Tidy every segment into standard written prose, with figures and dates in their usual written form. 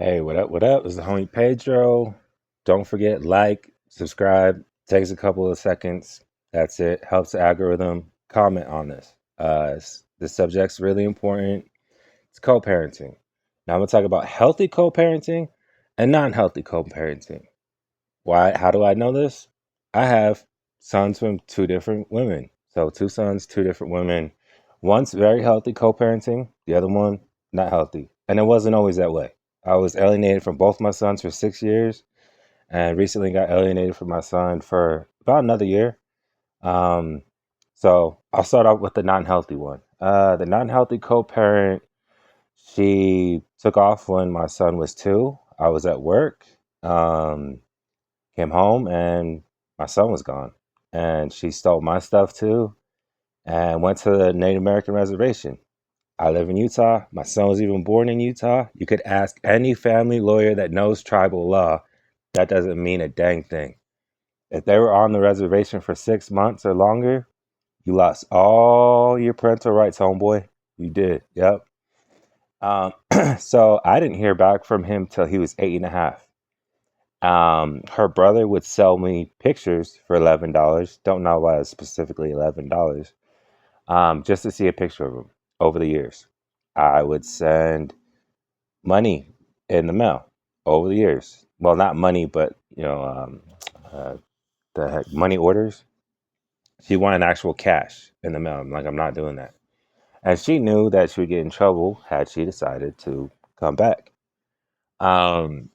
Hey, what up? What up? It's the homie Pedro. Don't forget, like, subscribe. Takes a couple of seconds. That's it. Helps the algorithm. Comment on this. The subject's really important. It's co-parenting. Now I'm gonna talk about healthy co-parenting and non-healthy co-parenting. Why? How do I know this? I have sons from two different women. So two sons, two different women. One's very healthy co-parenting. The other one not healthy, and it wasn't always that way. I was alienated from both my sons for 6 years, and recently got alienated from my son for about another year. Um, so I'll start off with the non-healthy one. The non-healthy co-parent, she took off when my son was 2. I was at work, um, came home, and my son was gone. And she stole my stuff too, and went to the Native American reservation. I live in Utah. My son was even born in Utah. You could ask any family lawyer that knows tribal law. That doesn't mean a dang thing. If they were on the reservation for 6 months or longer, you lost all your parental rights, homeboy. You did. Yep. Um, so I didn't hear back from him till he was 8 and a half. Her brother would sell me pictures for $11. Don't know why it's specifically $11. Just to see a picture of him over the years. I would send money in the mail over the years. Well, not money, but uh, the heck, money orders. She wanted actual cash in the mail. I'm like, I'm not doing that. And she knew that she would get in trouble had she decided to come back. Um,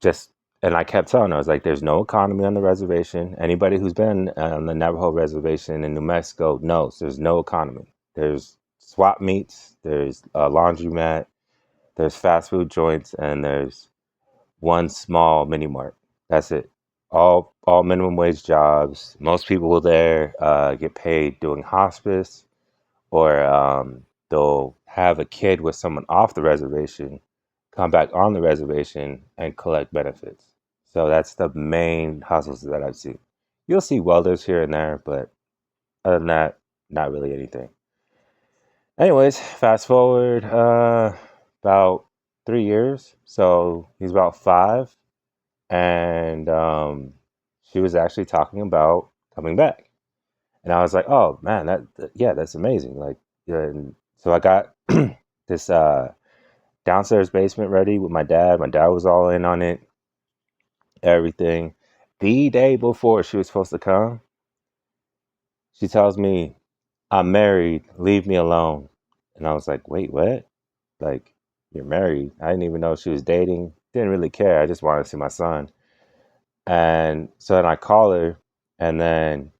just and I kept telling her, I was like, "There's no economy on the reservation. Anybody who's been on the Navajo reservation in New Mexico knows there's no economy. There's swap meets, there's a laundromat, there's fast food joints, and there's one small mini mart. That's it. All minimum wage jobs. Most people there get paid doing hospice, or they'll have a kid with someone off the reservation, come back on the reservation and collect benefits. So that's the main hustles that I've seen. You'll see welders here and there, but other than that, not really anything. Anyways, fast forward about 3 years. So he's about 5, and she was actually talking about coming back, and I was like, "Oh man, yeah, that's amazing!" Like, yeah, and so I got this downstairs basement ready with my dad. My dad was all in on it, everything. The day before she was supposed to come, she tells me, "I'm married. Leave me alone." And I was like, "Wait, what? Like, you're married?" I didn't even know she was dating. Didn't really care. I just wanted to see my son. And so then I call her, and then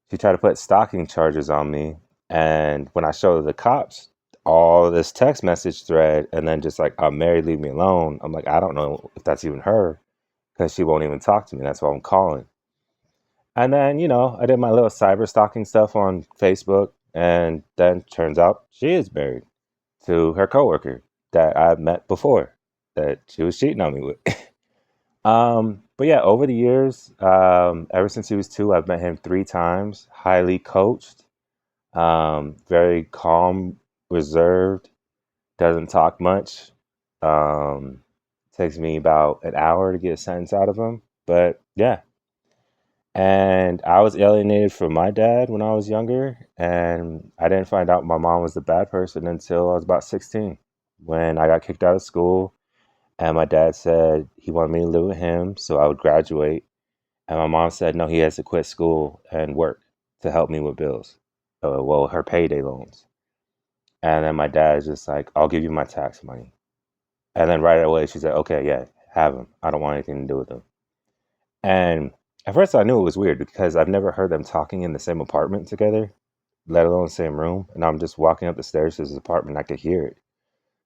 she tried to put stalking charges on me. And when I showed the cops all this text message thread, and then just like, "I'm married, leave me alone," I'm like, I don't know if that's even her, because she won't even talk to me. That's why I'm calling. And then, I did my little cyber stalking stuff on Facebook. And then turns out she is married to her coworker that I've met before that she was cheating on me with. But yeah, over the years, ever since he was 2, I've met him 3 times. Highly coached, very calm, reserved, doesn't talk much. Um, Takes me about an hour to get a sentence out of him. But yeah, and I was alienated from my dad when I was younger, and I didn't find out my mom was the bad person until I was about 16, when I got kicked out of school, and my dad said he wanted me to live with him so I would graduate. And my mom said no, he has to quit school and work to help me with bills. Well, her payday loans. And then my dad is just like, "I'll give you my tax money." And then right away she said, "Okay, yeah, have him. I don't want anything to do with him." And at first I knew it was weird because I've never heard them talking in the same apartment together, let alone the same room. And I'm just walking up the stairs to his apartment. I could hear it.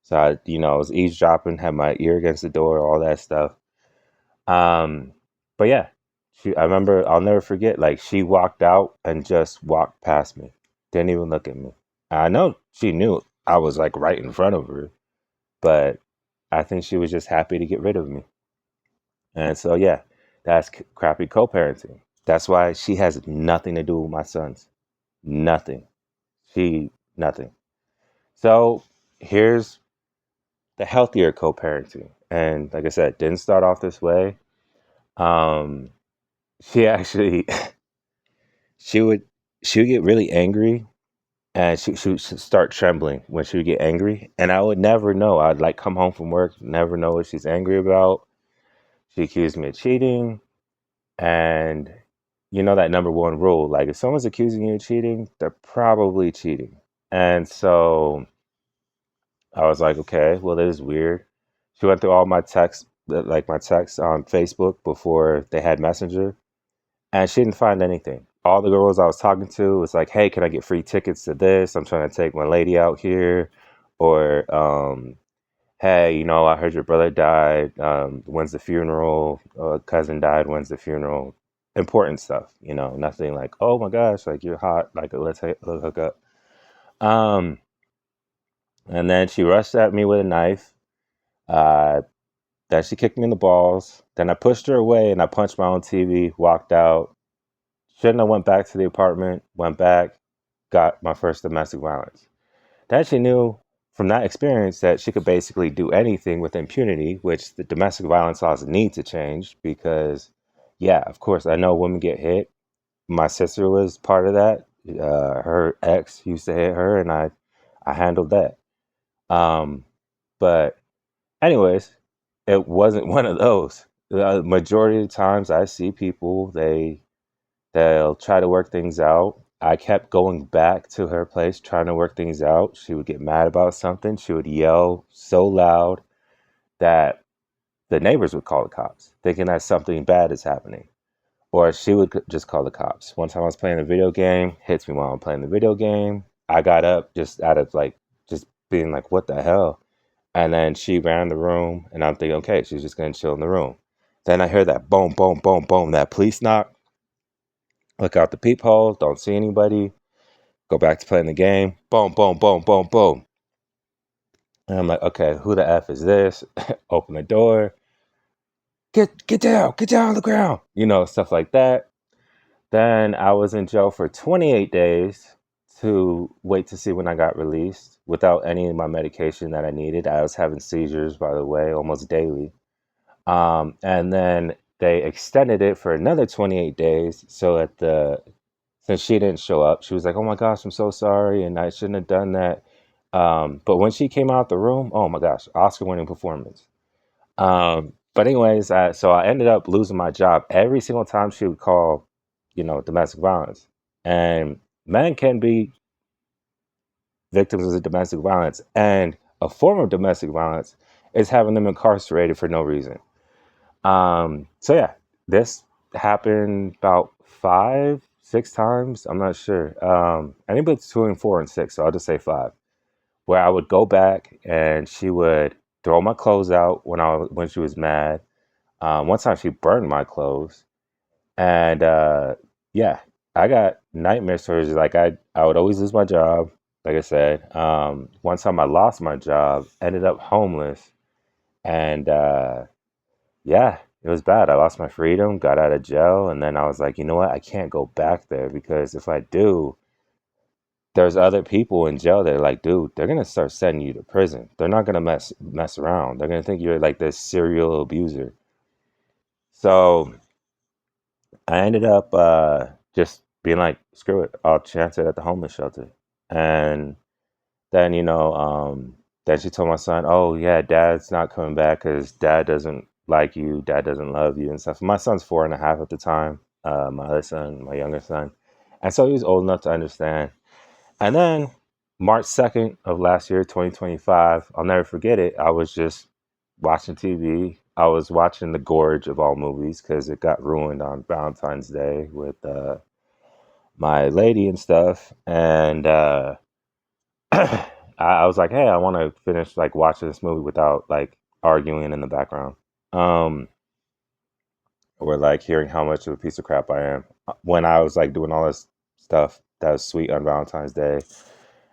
So I was eavesdropping, had my ear against the door, all that stuff. Um, but yeah, I remember, I'll never forget, like, she walked out and just walked past me. Didn't even look at me. I know she knew I was like right in front of her, but I think she was just happy to get rid of me. And so, yeah, that's crappy co parenting. That's why she has nothing to do with my sons. Nothing. Nothing. So, here's the healthier co parenting. and like I said, didn't start off this way. Um, she actually she would she would get really angry, and she would start trembling when she would get angry, and I would never know. I'd like come home from work, never know what she's angry about. She accused me of cheating, and you know that number one rule, like if someone's accusing you of cheating, they're probably cheating. And so I was like, okay, well, that is weird. She went through all my texts, like my texts on Facebook before they had Messenger, and she didn't find anything. All the girls I was talking to was like, hey, can I get free tickets to this? I'm trying to take my lady out here. Or, hey, I heard your brother died. When's the funeral? Cousin died. When's the funeral? Important stuff, nothing like, oh my gosh, like you're hot. Like, let's hook up. Um, and then she rushed at me with a knife. Uh, then she kicked me in the balls. Then I pushed her away and I punched my own TV, walked out. Shouldn't have went back to the apartment, went back, got my first domestic violence. Then she knew from that experience that she could basically do anything with impunity, which the domestic violence laws need to change because, yeah, of course, I know women get hit. My sister was part of that. Her ex used to hit her, and I handled that. Um, but anyways, it wasn't one of those. The majority of the times I see people, they'll try to work things out. I kept going back to her place trying to work things out. She would get mad about something. She would yell so loud that the neighbors would call the cops, thinking that something bad is happening. Or she would just call the cops. One time I was playing a video game, hits me while I'm playing the video game. I got up just out of like, just being like, what the hell? And then she ran the room, and I'm thinking, okay, she's just going to chill in the room. Then I hear that boom, boom, boom, boom, that police knock. Look out the peephole, don't see anybody. Go back to playing the game. Boom, boom, boom, boom, boom. And I'm like, okay, who the F is this? Open the door. Get down on the ground. Stuff like that. Then I was in jail for 28 days to wait to see when I got released without any of my medication that I needed. I was having seizures, by the way, almost daily. And then they extended it for another 28 days. So since she didn't show up, she was like, "Oh my gosh, I'm so sorry, and I shouldn't have done that." But when she came out the room, oh my gosh, Oscar-winning performance. But anyways, so I ended up losing my job every single time she would call, domestic violence. And men can be victims of domestic violence, and a form of domestic violence is having them incarcerated for no reason. So yeah, this happened about 5, 6 times. I'm not sure. I think between 4 and 6, so I'll just say 5. Where I would go back and she would throw my clothes out when she was mad. One time she burned my clothes, and yeah, I got nightmare stories. Like I would always lose my job. Like I said, one time I lost my job, ended up homeless, and yeah, it was bad. I lost my freedom, got out of jail, and then I was like, you know what? I can't go back there because if I do, there's other people in jail that are like, dude, they're gonna start sending you to prison. They're not gonna mess around. They're gonna think you're like this serial abuser. So I ended up just being like, screw it, I'll chance it at the homeless shelter. And then then she told my son, oh yeah, dad's not coming back because dad doesn't like you, dad doesn't love you and stuff. My son's 4.5 at the time. My other son, my younger son, and so he was old enough to understand. And then March 2nd of last year, 2025, I'll never forget it. I was just watching TV. I was watching The Gorge of all movies because it got ruined on Valentine's Day with my lady and stuff. And I was like, hey, I want to finish like watching this movie without like arguing in the background. Um, or like hearing how much of a piece of crap I am when I was like doing all this stuff that was sweet on Valentine's Day.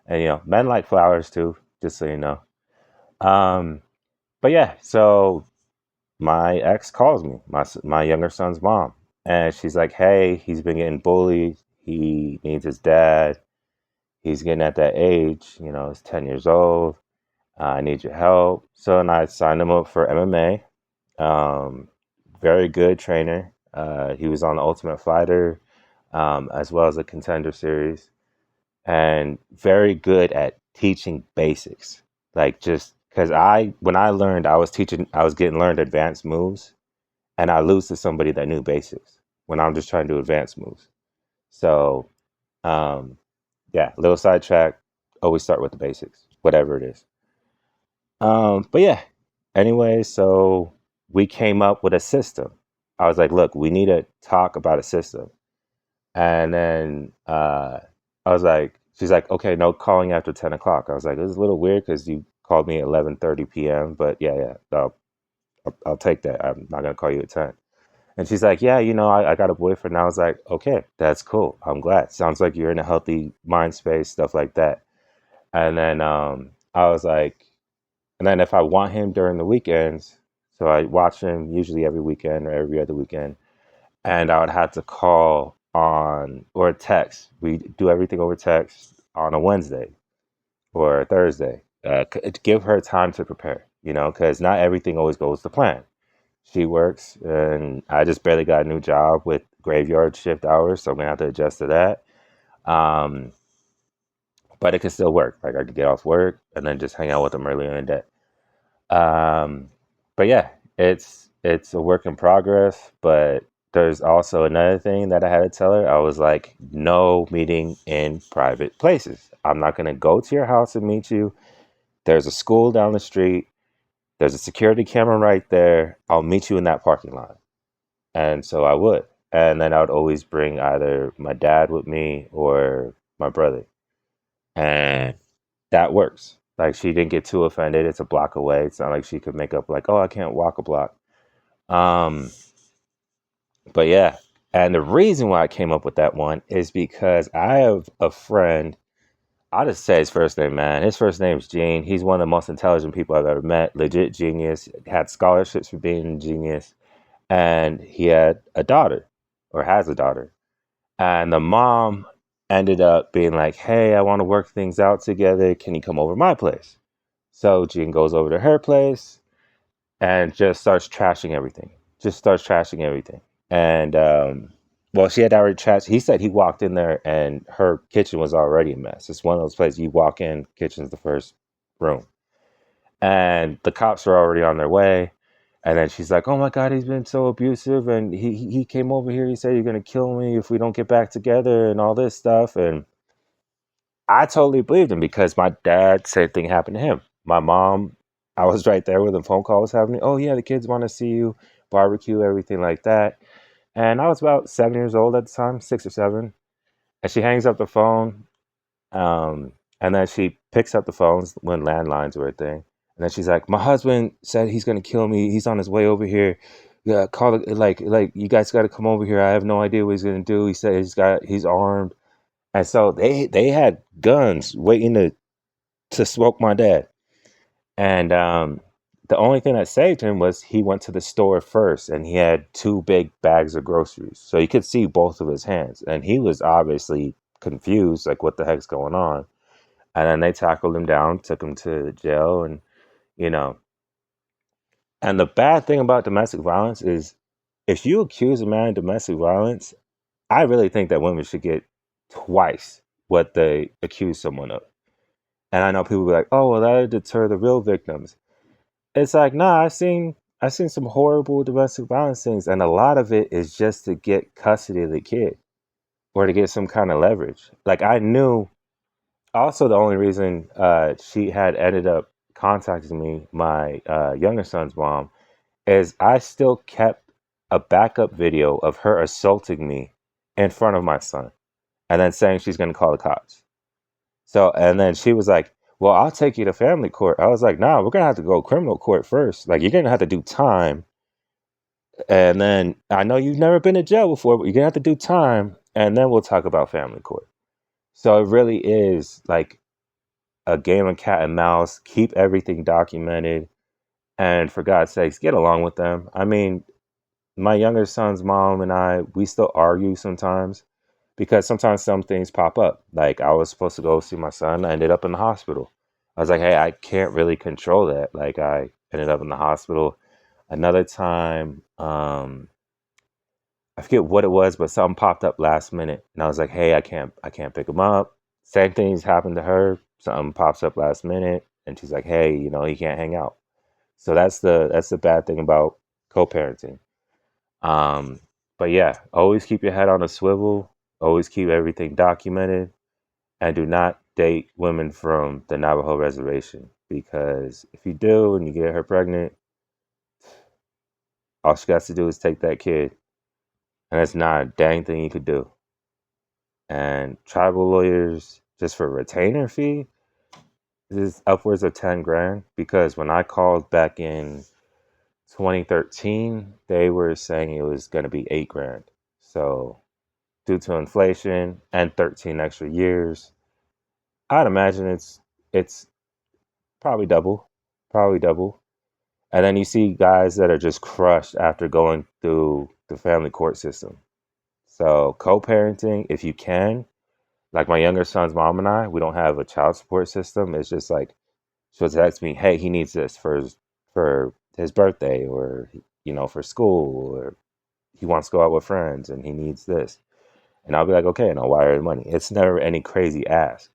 And men like flowers too, just so you know. Um, but yeah, so my ex calls me, my younger son's mom, and she's like, "Hey, he's been getting bullied. He needs his dad. He's getting at that age. He's 10 years old. I need your help. So then I signed him up for MMA. Very good trainer. He was on the Ultimate Fighter, as well as the Contender Series, and very good at teaching basics. Like just because when I learned, I was getting learned advanced moves, and I lose to somebody that knew basics when I'm just trying to do advanced moves. So, um, yeah, little sidetrack. Always start with the basics, whatever it is. But yeah, anyway, so we came up with a system. I was like, look, we need to talk about a system. And then I was like, she's like, okay, no calling after 10 o'clock. I was like, this is a little weird because you called me at 11:30 p.m. But yeah, I'll take that. I'm not going to call you at 10. And she's like, yeah, I got a boyfriend. And I was like, okay, that's cool. I'm glad. Sounds like you're in a healthy mind space, stuff like that. And then I was like, and then if I want him during the weekends, so I watch him usually every weekend or every other weekend, and I would have to call on or text. We do everything over text on a Wednesday or a Thursday. To give her time to prepare, because not everything always goes to plan. She works, and I just barely got a new job with graveyard shift hours, so I'm gonna have to adjust to that. Um, but it can still work. Like I could get off work and then just hang out with them earlier in the day. Um, but yeah, it's a work in progress. But there's also another thing that I had to tell her. I was like, no meeting in private places. I'm not gonna go to your house and meet you. There's a school down the street. There's a security camera right there. I'll meet you in that parking lot. And so I would. And then I would always bring either my dad with me or my brother. And that works. Like she didn't get too offended. It's a block away. It's not like she could make up like, oh, I can't walk a block. Um, but yeah. And the reason why I came up with that one is because I have a friend. I'll just say his first name, man. His first name is Gene. He's one of the most intelligent people I've ever met. Legit genius. Had scholarships for being a genius. And he had a daughter, or has a daughter. And the mom ended up being like, hey, I want to work things out together. Can you come over to my place? So Jean goes over to her place and just starts trashing everything. Just starts trashing everything. And well, she had already trashed. He said he walked in there and her kitchen was already a mess. It's one of those places you walk in, kitchen's the first room. And the cops were already on their way. And then she's like, "Oh my God, he's been so abusive, and he came over here. He said you're gonna kill me if we don't get back together, and all this stuff." And I totally believed him because my dad, same thing happened to him. My mom, I was right there when the phone call was happening. Oh yeah, the kids want to see you, barbecue, everything like that. And I was about 7 years old at the time, 6 or 7. And she hangs up the phone, um, and then she picks up the phones when landlines were a thing. And then she's like, "My husband said he's gonna kill me. He's on his way over here. Yeah, call it like you guys got to come over here. I have no idea what he's gonna do. He said he's armed." And so they had guns waiting to smoke my dad. And the only thing that saved him was he went to the store first and he had two big bags of groceries. So you could see both of his hands. And he was obviously confused, like, what the heck's going on? And then they tackled him down, took him to jail. And, you know, and the bad thing about domestic violence is if you accuse a man of domestic violence, I really think that women should get twice what they accuse someone of. And I know people be like, "Oh, well, that'll deter the real victims." It's like, nah, I've seen some horrible domestic violence things, and a lot of it is just to get custody of the kid or to get some kind of leverage. Like I knew. Also, the only reason she had ended up contacting me, my younger son's mom, is I still kept a backup video of her assaulting me in front of my son, and then saying she's going to call the cops. So, and then she was like, "Well, I'll take you to family court." I was like, "Nah, we're gonna have to go criminal court first. Like, you're gonna have to do time, and then I know you've never been to jail before, but you're gonna have to do time, and then we'll talk about family court." So it really is like a game of cat and mouse. Keep everything documented, and for God's sakes, get along with them. I mean, my younger son's mom and I, we still argue sometimes because sometimes some things pop up. Like I was supposed to go see my son, I ended up in the hospital. I was like, hey, I can't really control that. Like I ended up in the hospital. Another time, I forget what it was, but something popped up last minute, and I was like, "Hey, I can't pick him up." Same things happened to her. Something pops up last minute, and she's like, "Hey, he can't hang out." So that's the bad thing about co-parenting. Um, but yeah, always keep your head on a swivel. Always keep everything documented, and do not date women from the Navajo reservation because if you do and you get her pregnant, all she has to do is take that kid, and it's not a dang thing you could do. And tribal lawyers, just for a retainer fee, is upwards of 10 grand because when I called back in 2013, they were saying it was going to be 8 grand. So due to inflation and 13 extra years, I'd imagine it's probably double, probably double. And then you see guys that are just crushed after going through the family court system. So co-parenting, if you can, like my younger son's mom and I, we don't have a child support system. It's just like she'll text me, "Hey, he needs this for his birthday, or for school, or he wants to go out with friends, and he needs this." And I'll be like, "Okay," and I'll wire the money. It's never any crazy ask.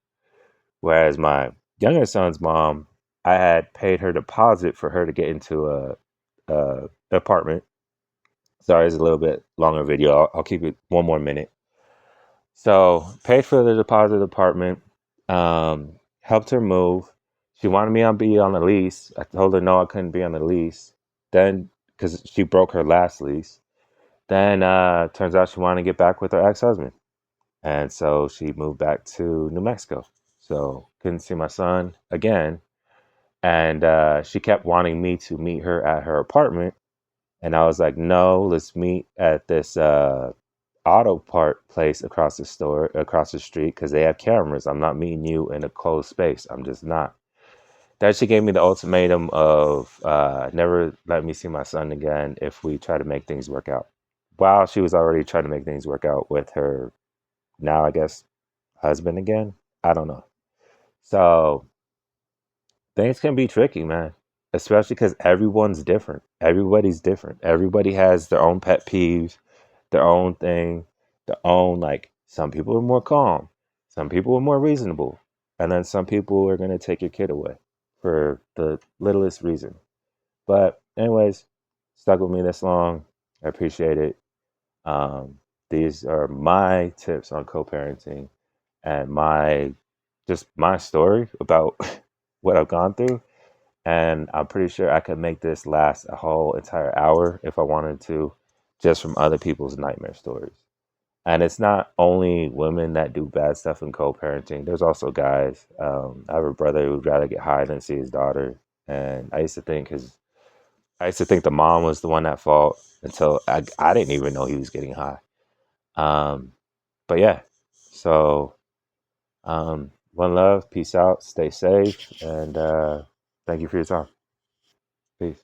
Whereas my younger son's mom, I had paid her deposit for her to get into a apartment. Sorry, it's a little bit longer video. I'll keep it one more minute. So paid for the deposit apartment, helped her move. She wanted me to be on the lease. I told her no, I couldn't be on the lease. Then, because she broke her last lease, then turns out she wanted to get back with her ex-husband, and so she moved back to New Mexico. So couldn't see my son again, and she kept wanting me to meet her at her apartment, and I was like, no, let's meet at this auto part place across the street, because they have cameras. I'm not meeting you in a closed space. I'm just not. Then she gave me the ultimatum of never let me see my son again if we try to make things work out. While she was already trying to make things work out with her now, I guess, husband again. I don't know. So things can be tricky, man. Especially because everyone's different. Everybody's different. Everybody has their own pet peeves, their own thing, their own, like, some people are more calm, some people are more reasonable, and then some people are going to take your kid away for the littlest reason. But anyways, stuck with me this long. I appreciate it. um, these are my tips on co-parenting and my story about what I've gone through, and I'm pretty sure I could make this last a whole entire hour if I wanted to, just from other people's nightmare stories. And it's not only women that do bad stuff in co-parenting. There's also guys. I have a brother who'd rather get high than see his daughter, and I used to think the mom was the one at fault until I didn't even know he was getting high. Um, but yeah, so one love, peace out, stay safe, and thank you for your time. Peace.